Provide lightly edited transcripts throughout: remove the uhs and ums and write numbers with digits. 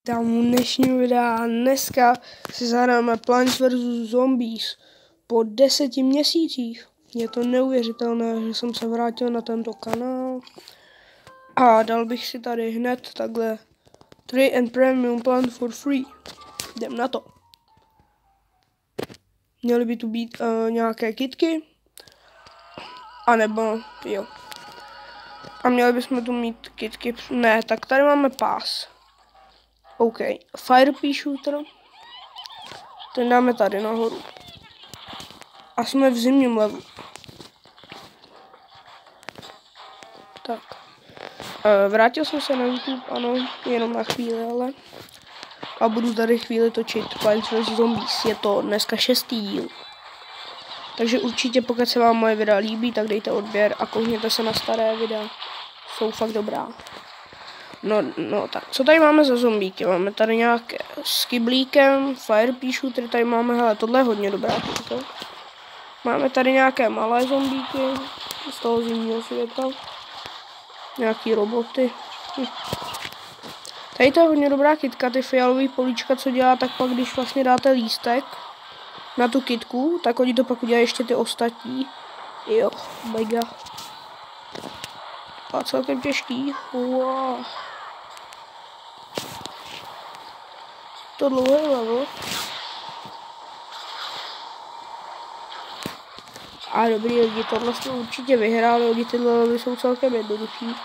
Tam dnešní videa. Dneska si zahrajeme Plants vs Zombies po 10 měsících. Je to neuvěřitelné, že jsem se vrátil na tento kanál. A dal bych si tady hned takhle 3 and Premium Plant for free. Jdem na to. Měly by tu být nějaké kitky. A nebo jo. A měli bychom tu mít kitky. Ne, tak tady máme pás. OK. Fire Pea Shooter. Ten dáme tady nahoru. A jsme v zimním levelu. Tak. Vrátil jsem se na YouTube, ano, jenom na chvíli, ale. A budu tady chvíli točit Plants vs Zombies. Je to dneska 6. díl. Takže určitě, pokud se vám moje videa líbí, tak dejte odběr a koukněte se na staré videa. Jsou fakt dobrá. No tak, co tady máme za zombíky? Máme tady nějaké s kyblíkem, Fire Pea Shooter, tady máme, hele, tohle je hodně dobrá kyblíka. Máme tady nějaké malé zombíky z toho zimního světa. Nějaký roboty. Tady to je hodně dobrá kytka, ty fialový políčka, co dělá, tak pak když vlastně dáte lístek na tu kytku, tak oni to pak udělají ještě ty ostatní. Jo, mega. A celkem těžký. Wow. To dlouhé level. A dobrý lidi, tohle jsme určitě vyhráli, lidi, tyhle levely jsou celkem jednoduchý.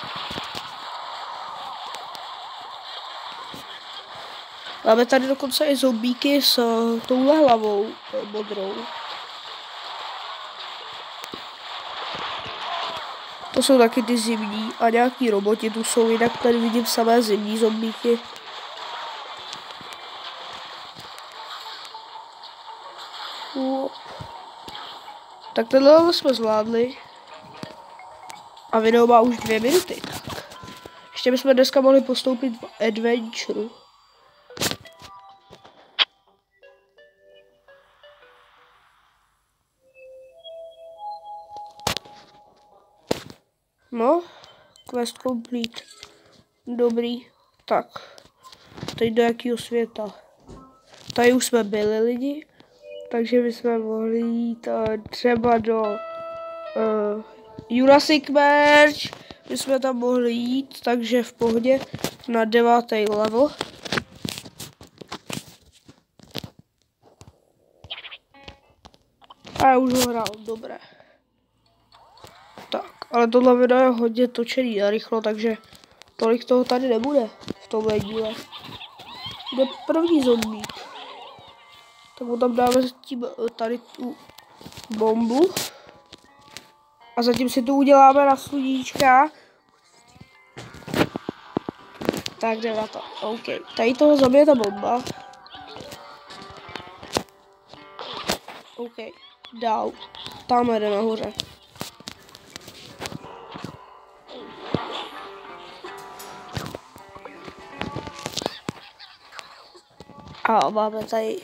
Máme tady dokonce i zombíky s touhle hlavou modrou. To jsou taky ty zimní a nějaký roboti tu jsou, jinak tady vidím samé zimní zombíky. Tak tenhle level jsme zvládli. A video má už 2 minuty. Tak. Ještě bychom dneska mohli postoupit v adventure. No, quest complete. Dobrý. Tak. Teď do jakého světa? Tady už jsme byli lidi. Takže bychom mohli jít třeba do Jurassic Merge. Bychom tam mohli jít, takže v pohodě na 9. level. A já už ho hrál, dobré. Tak, ale tohle video je hodně točený a rychlo, takže tolik toho tady nebude v tomhle díle. Jde první zombík. Tak mu tam dáme tím tady tu bombu. A zatím si to uděláme na sluníčka. Tak jde na to. OK. Tady toho zabije ta bomba. OK. Dál. Tam jde nahoře. A máme tady.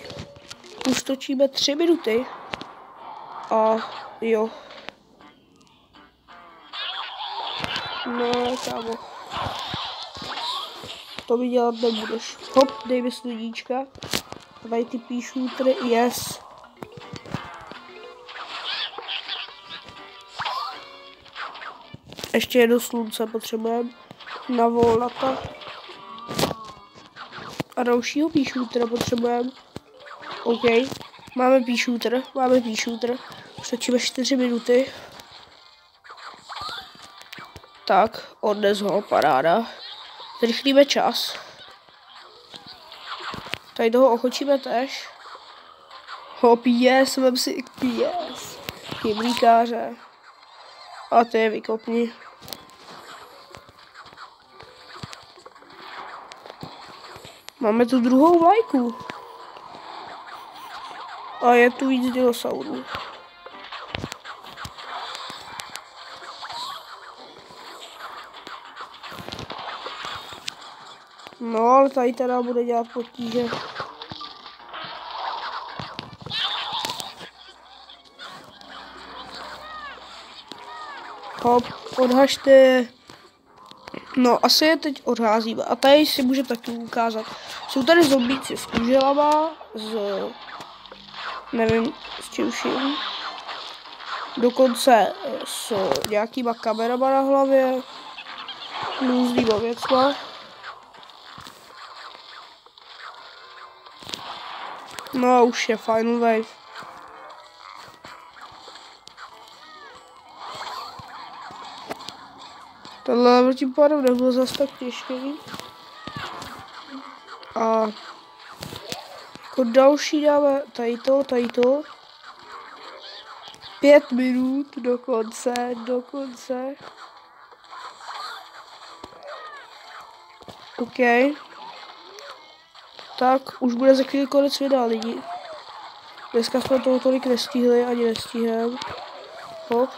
Už točíme 3 minuty. A jo. No, kámo. To mi dělat nebudeš. Hop, dej mi sluníčka. A tady ty Pea Shootery, yes. Ještě jedno slunce potřebujeme na volnata. A dalšího Pea Shootera potřebujeme. OK. Máme Pea Shooter. Stačíme 4 minuty. Tak, odnes ho, paráda. Zrychlíme čas. Tady toho ochočíme tež. Hop, yes, vem si, yes. Kyblíkáře. A ty je vykopni. Máme tu druhou vlajku. A je tu víc dinosaurů. No, ale tady teda bude dělat potíže. Hop, odhažte. No, asi je teď odházíme. A tady si můžu taky ukázat. Jsou tady zombíci s kuželama, nevím, s čím vším. Dokonce s nějakýma kamerama na hlavě. Různýma věcma. No a už je Final Wave. Tenhle level tím pádem nebyl zas tak těžký. A jako další dáme tady to. 5 minut do konce. OK. Tak, už bude za chvíli konec videa, lidi. Dneska jsme toho tolik nestihli, ani nestihneme. Hop.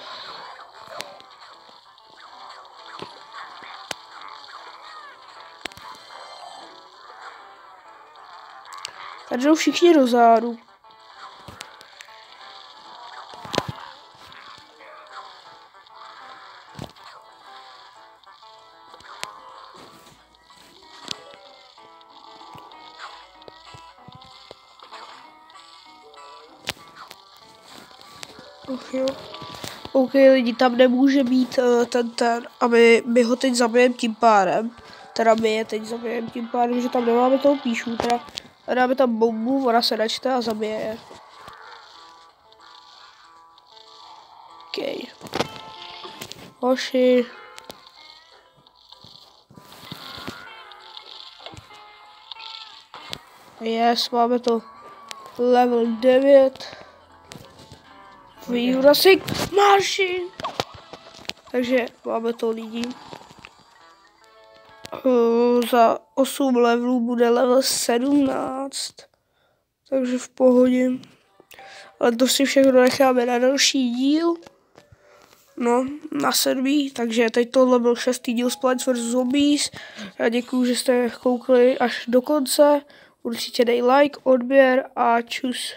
Tady jdou všichni do zádu. Jo. OK, lidi, tam nemůže být ten, aby my ho teď zabijem tím pádem. Teda my je teď zabijem tím pádem, že tam nemáme toho píšu, teda dáme tam bombu, ona se načte a zabije je. OK. Hoši. Yes, máme to. Level 9. Jurassic Machine. Takže máme to, lidi. Za 8 levelů bude level 17. Takže v pohodě. Ale to si všechno necháme na další díl. No, na 7. Takže teď tohle byl 6. díl z Plants vs Zombies. Já děkuju, že jste koukli až do konce. Určitě dej like, odběr a čus.